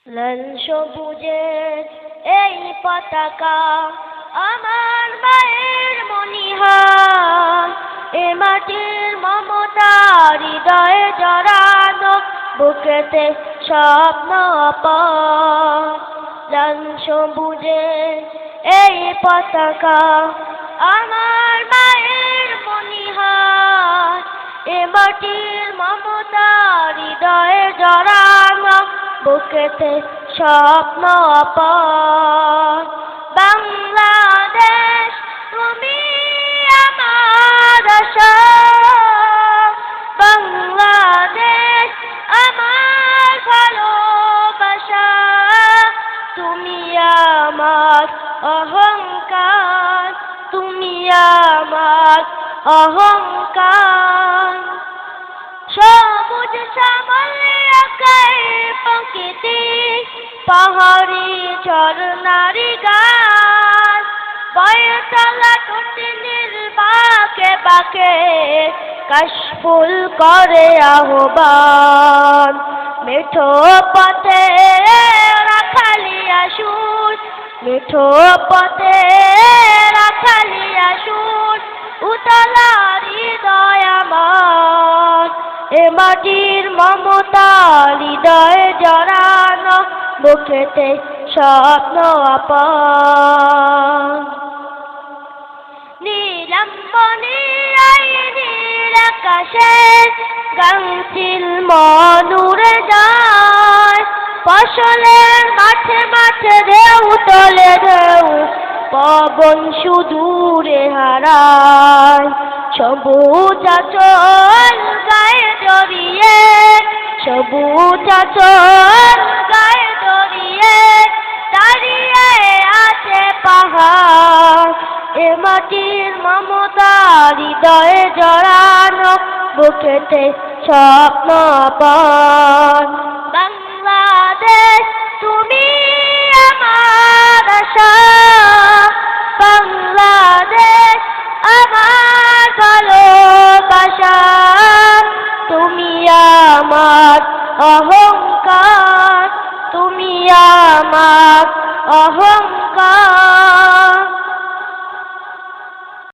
লাল সবুজের এই পতাকা আমার মায়ের মনিহার, এ মাটির মমতা হৃদয়ে জড়ানো, বুকেতে স্বপ্ন অপার। লাল সবুজের এই পতাকা আমার মায়ের মনিহার, এ মাটির মমতা হৃদয়ে জড়ানো, বুকেতে স্বপ্ন অপার। বাংলাদেশ তুমি আমার আশা, বাংলাদেশ আমার ভালোবাসা, তুমি আমার অহংকার, তুমি আমার অহংকার। সবুজ শ্যামল আকাশ প্রকৃতি, পাহাড়ি ঝরনারি গান, বয়তলা টুটিনির বাঁকে বাঁকে কাশফুল করে আহ্বান। মিঠো পথে রাখালিয়া সুর, মিঠো পথে রাখালিয়া সুর, উতলা হৃদয় আমার, এ মাটির মমতা হৃদয়ে জড়ানো, বুকেতে স্বপ্ন অপার। নীলাম্বনী আইনির আকাশে গাংচিল মনুরে যায়, ফসলের মাঠে মাঠে ঢেউ তলে ঢেউ, পবন সুদূরে হারায়। সবুজ আঁচল গায়ে জড়িয়ে, সবুজ আঁচল গায়ে জড়িয়ে দাঁড়িয়ে আছে পাহাড়, এ মাটির মমতা হৃদয়ে জড়ানো, বুকেতে স্বপ্ন অপার। বাংলাদেশ তুমি আমার আশা, বাংলাদেশ আমার ভালোবাসা, তুমি আমার অহংকার, তুমি আমার অহংকার।